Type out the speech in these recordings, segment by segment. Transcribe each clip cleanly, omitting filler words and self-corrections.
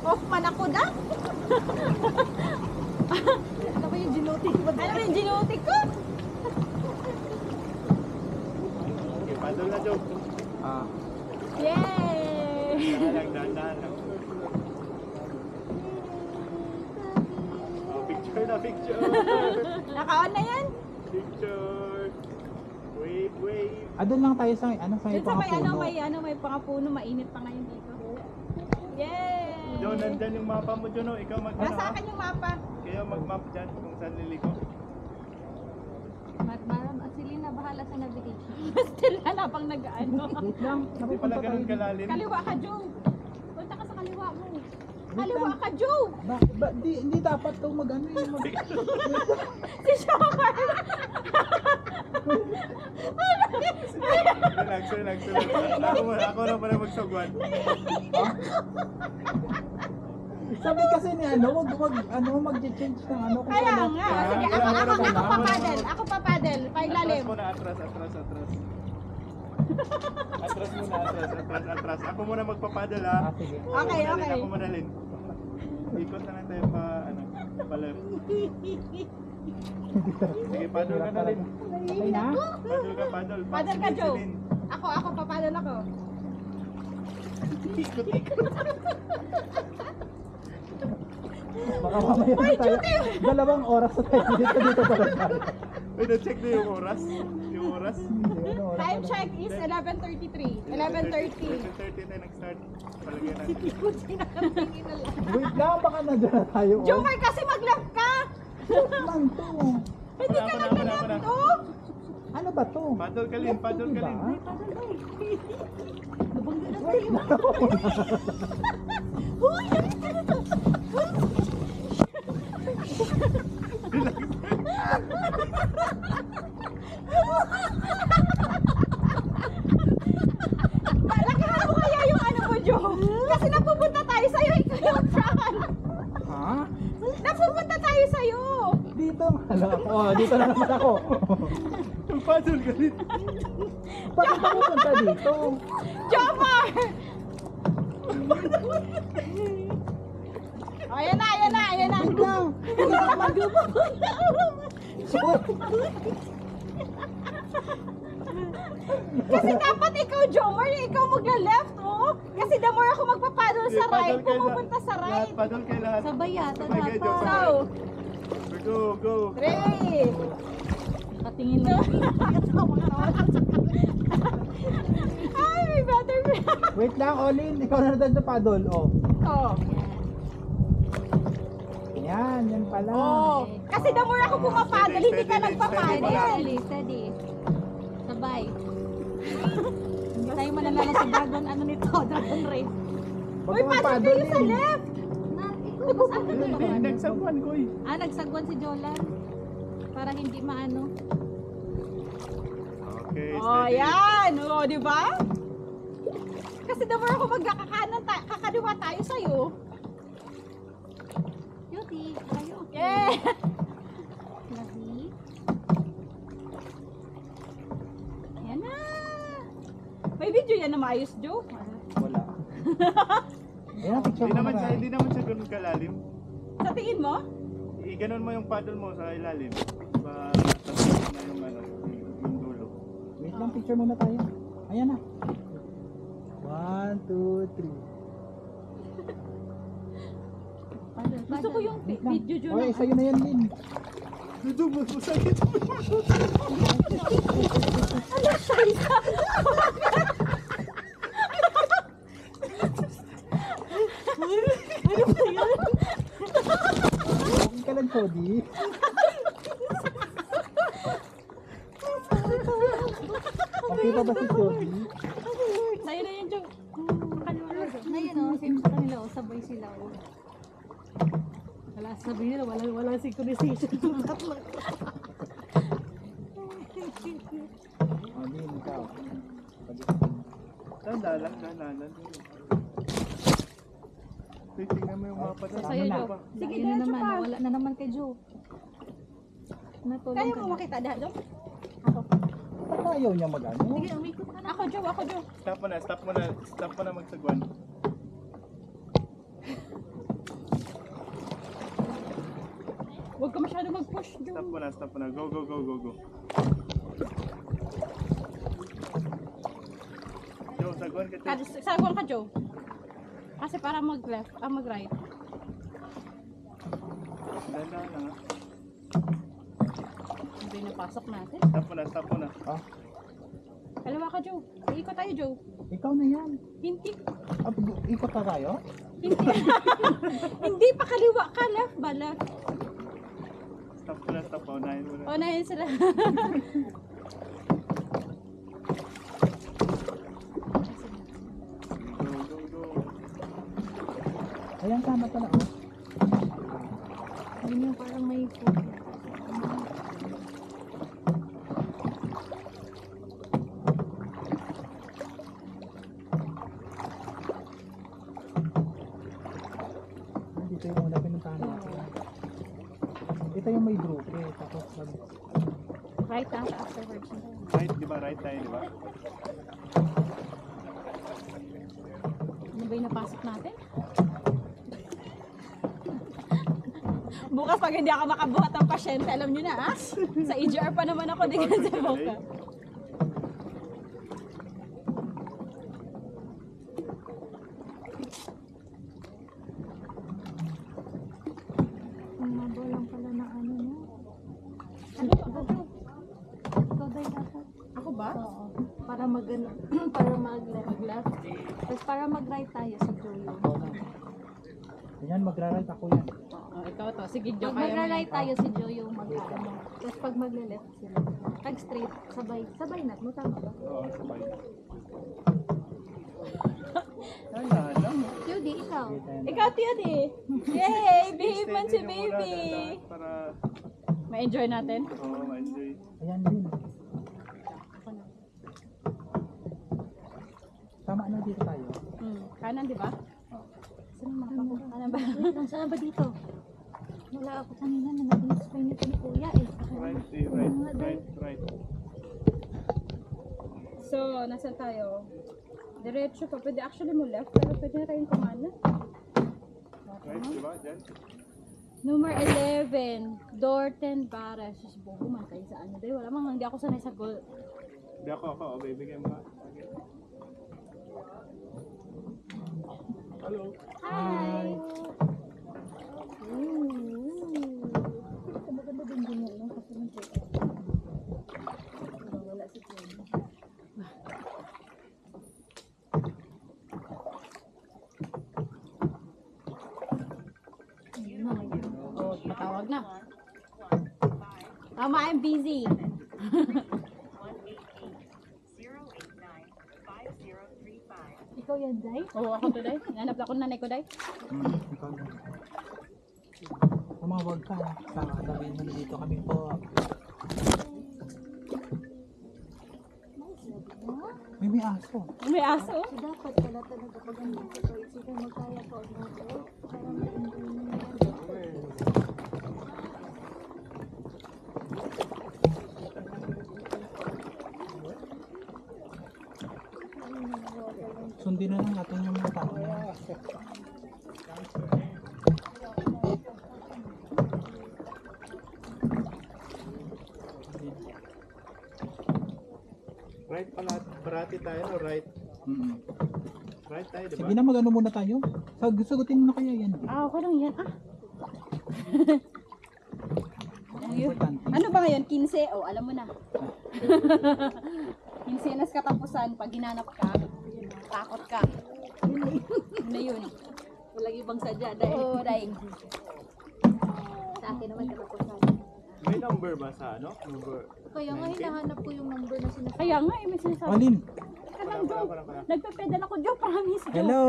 Off man ako na. Ano ba yung ginutik mo? Ano ba yung ginutik ko? Okay, paddle na, Joe. Yay! Dahan lang. Oh, picture na, picture. Naka-on na yan? Picture. Wave. Doon lang tayo sa Dun sa may pangapuno. may pangapuno, mainit pa ngayon dito. Yay! Joe, nandyan yung mapa mo, Joe, no? Ikaw Nasa akin yung mapa. Kayo mag-map dyan kung saan liliko. Selena, bahala sa navigation. Still na pang nag-ano. Wait lang, Hindi pala ganun kalalim. Kaliwa ka, Joe. Punta ka sa kaliwa mo. Kaliwa ka, Joe. Hindi dapat to mag-ano yung Si Shomar. Relax. Ako na pala magsagwan. Sabi kasi ni mag-change ng ano kung Kaya ano. nga. Sige, ako papadel. Ako papadel. Pailalim. Atras muna, atras. Atras. Ako muna magpapadal, ha? Sige. Okay. Ako manalin. Ikot na lang tayo pa left. Sige, paddle ka na rin. Okay na? Paddle. Paddle ka, Joe. Ako papadel ako. Ikot. Baka mamaya na tayo. 2 oras na tayo dito pa rin tayo. Wait, na-check na yung oras. Time check is 11:33. 11:30. 11:30 tayo nag-start. Palagyan natin. Wait lang, baka nandiyan na tayo. Jomar, kasi mag-left ka. Wait lang to. Hindi ka nag-left to. Ano ba to? Paddle ka rin. Diba? Wait lang. Huy, ano to? Lagahan mo kaya yung ano mo, Joe? Kasi napupunta tayo sa'yo, ikaw yung front. Ha? Napupunta tayo sa'yo. Dito nga lang ako. Dito na naman ako. Paddle ka rin. Bakit ako punta dito? Jomar! Ayan na. Wait lang. Hindi ka mag-dupo. Kasi dapat ikaw, Jomar, ikaw magla-left, oh. Kasi the more ako magpapaddle sa right, pumupunta sa right. Paddle kayo lahat. Sabay yata Sabay kayo, Joe, dapat. sabay. Go. 3. Patingin mo. Ay, may butterfly. Wait lang, Olin. Ikaw na doon sa paddle. Oh. Yan pala. Oh. Kasi the more ako pumapaddle, hindi ka nagpapaddle. Steady. Sabay. Hindi tayo mananalo sa dragon dragon race. Uy, paddle kayo sa left. Ikaw, mas ako doon ako. Nagsagwan ko eh. Nagsagwan si Jolan. Para hindi maano. Okay, Oh, steady. yan. Oh, di ba? Kasi the more ako kakaliwa tayo sa'yo. Cutie, tayo. Yeah. Labi. Yan na. May video yan na maayos, Joe. Wala. Yan, picture mo na. Hindi naman siya ganun kalalim. Sa tingin mo? Iganon mo yung paddle mo sa ilalim. Tapos na yung yung dulo. Wait lang, picture muna tayo. Ayan na. 1, 2, 3. Gusto ko yung video, Joe. Okay, sa'yo na yan din. Dudu, masakit. Okay ka lang, Cody. Okay pa ba si Cody? Sa'yo na yan, Joe. Ngayon same sa kanila sabay sila Wala sabi nila, wala synchronization. Din, ikaw. Dalan. Tingnan mo yung mapa na. Sa'yo, na. Joe. Sige, Ayun na diretso naman, pa. wala na naman kay Joe. Natulong Kaya ka mo na. makita dahil, Joe? Ba't ayaw niya mag-ano? Sige, umikot ka na. Ako, Joe. Stop mo na magsagwan. Huwag ka masyado mag-push, Joe. Stop mo na. Go. Joe, saguan ka, Joe. Sagwan ka, Joe. Kasi para mag-left, mag-right. Dahan-dahan lang ha. Hindi napasok natin. Stop mo na. Ah, Kalawa ka, Joe. Iikot tayo, Joe. ikaw na yan. Hindi. Ah, ikot pa tayo? Hindi. Hindi pa kaliwa ka. Left ba? Left. Stop. Unahin mo na. O, na yun sila. Go. Ayan, tama pala. Oh. Yun yung parang may food. Dito yung una pinuntahan natin. Ito yung may grupo eh. Tapos Right afterwards. Right, di ba? Right tayo, di ba? Ano ba yung napasok natin? Bukas pag hindi ako makabuhat ng pasyente, alam nyo na ah. Sa EGR pa naman ako, di ka sa boka. Umabo lang pala na ano no. Ano ba? Ikaw day dapat. Ako ba? Oo. Para para mag-left. Tapos para mag-right tayo sa Joyo. Ayan, magra-right ako yan. Oo, ikaw to. Sige, Pag Joe, kaya mo mag-right yan. tayo si Joyo mag-ano. Tapos pag mag-left sila. Pag straight, sabay na. Mo tama ba? Oo, sabay. Dahan lang. Judy, ikaw. Ikaw, Tiyan eh. Yay! Behave Stay man si din yung muna, baby. dahan-dahan Para, Ma-enjoy natin. ma-enjoy. Ayan din. Ako na. Tama na dito tayo. Kanan, di ba? Saan mo kanan ba? Wait lang, saan ba dito? Wala ako kanina na nag-inspire nito ni Kuya eh. Right. So, nasan tayo? Diretso pa. Pwede actually mo left, pero pwede na tayong kumana. Right, di ba? Diyan. Number 11, door 10 para. Sus, bobo man tayo sa ano. Dahil wala mang, hindi ako sanay sa goal. Di ako. O, bibigyan mo. Hello. Hi! Maganda din din yun, no? Kasi mag-check out. Wala si Kuya. Oh, matawag na. Tama, I'm busy. Ikaw yan, Day? Oo, ako today. Nanap ako ng nanay ko, day. Ikaw na. Tumawag ka. Sabihin mo na dito kami po. May aso. May aso. So, dapat pala talaga pag ano, so isipin mo kaya ko, no? Para ma-enjoy mo na yan. Sundin na lang natin yung mga tao na. Right pala. Parati tayo, no? Right. Right tayo, di ba? Sige na, mag-ano muna tayo. Sagutin mo na kaya yan. Okay lang yan. Importante. Ano ba ngayon? 15? Oh, alam mo na. 15 nas katapusan. Pag ginanap ka, takot ka. Yun na yun. Walang ibang sadya, Day. Oo, dahil. Sa akin naman katapusan. May number ba sa ano? Number. Kaya nga hinahanap ko yung number na sinasabi. Kaya nga, may sinasabi. Alin? Ka lang, Joe. Nagpe-pedal ako, Joe. Promise, Joe. Hello!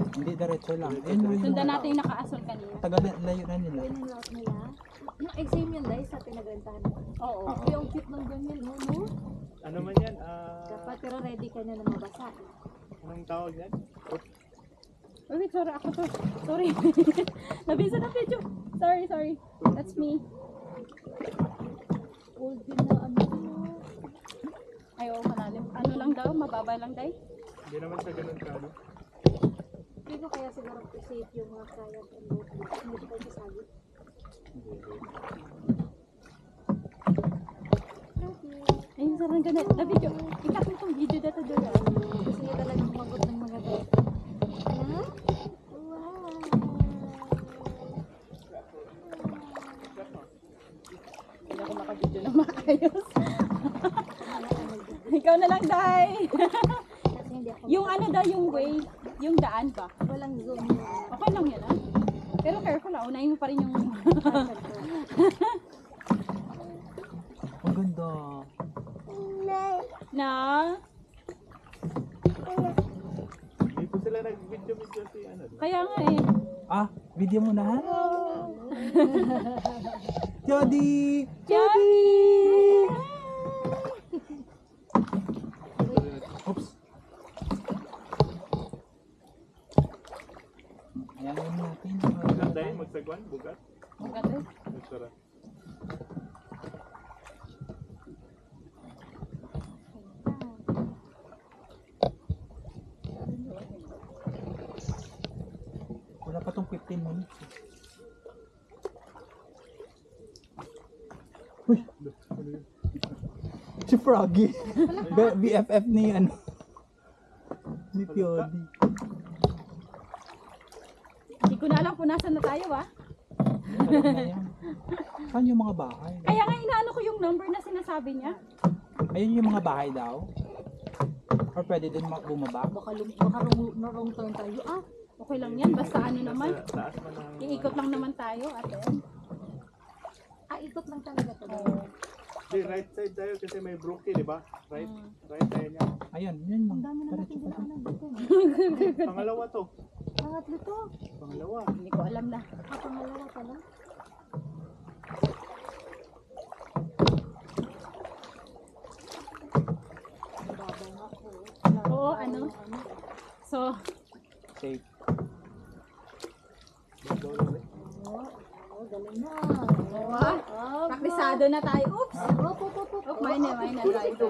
Hindi, diretso lang. Ayun, Sundan natin yung naka-asol kanina. tagal layo na nila. Yun yung route nila. No, same yun, Day, sa pinagrantahan mo. Oo. Yung cute ng ganyan, no? Ano man yan? Dapat pero ready ka na na mabasa. Anong tawag yan? Wait, sorry. Ako to. Sorry. Nabisa na video. Sorry. That's me. Old din na ano. Ay, oo, malalim. Ano lang daw? Mababa lang daw? Hindi naman sa ganun ka, ano? Hindi ko kaya siguro safe yung mga kaya at ano. Hindi ko kayo sasabi. Ayun, sarang ganun. Na video. Ikat mo itong video dito doon. Gusto niya talagang magot ng mga dito. Ano? Wow. Hindi ako makabidyo na maayos. Ikaw na lang, Day. Kasi hindi ako Yung ano daw, yung way, yung daan ba? walang zoom. Okay lang yan, ah. Pero careful ah, unahin mo pa rin yung... Ang ganda. na? Hindi po sila nag-video si ano. Kaya nga eh. Ah, video mo na ha? Jody! Jody! Oops. Ayan yun natin. Ganda yun, magsagwan, bugat. Maganda eh. Magsara. Wala pa tong 15 minutes. Uy! Si Froggy. BFF ni ano. Ni Piodi. Hindi ko na alam kung nasan na tayo ah. Alam na yan. Saan yung mga bahay? Kaya nga inaano ko yung number na sinasabi niya. Ayun yung mga bahay daw. Or pwede din bumaba. Baka wrong turn tayo. Ah, Okay lang yan, basta ano naman. Sa taas pa ng... Iikot lang naman tayo, ate. ikot lang talaga to. Di, right side tayo kasi may brookie, di ba? Right? Mm. Right tayo niya. Ayun, yun lang. Ang dami na natin Diretso pa dinaanan dito. Pangalawa to. Pangatlo to. Pangalawa. Hindi ko alam na. Pangalawa pala. Babang ako. Oo, ano? So, safe. Oh, galing na. praktisado na tayo. Oops! Op. Oh, mine na tayo.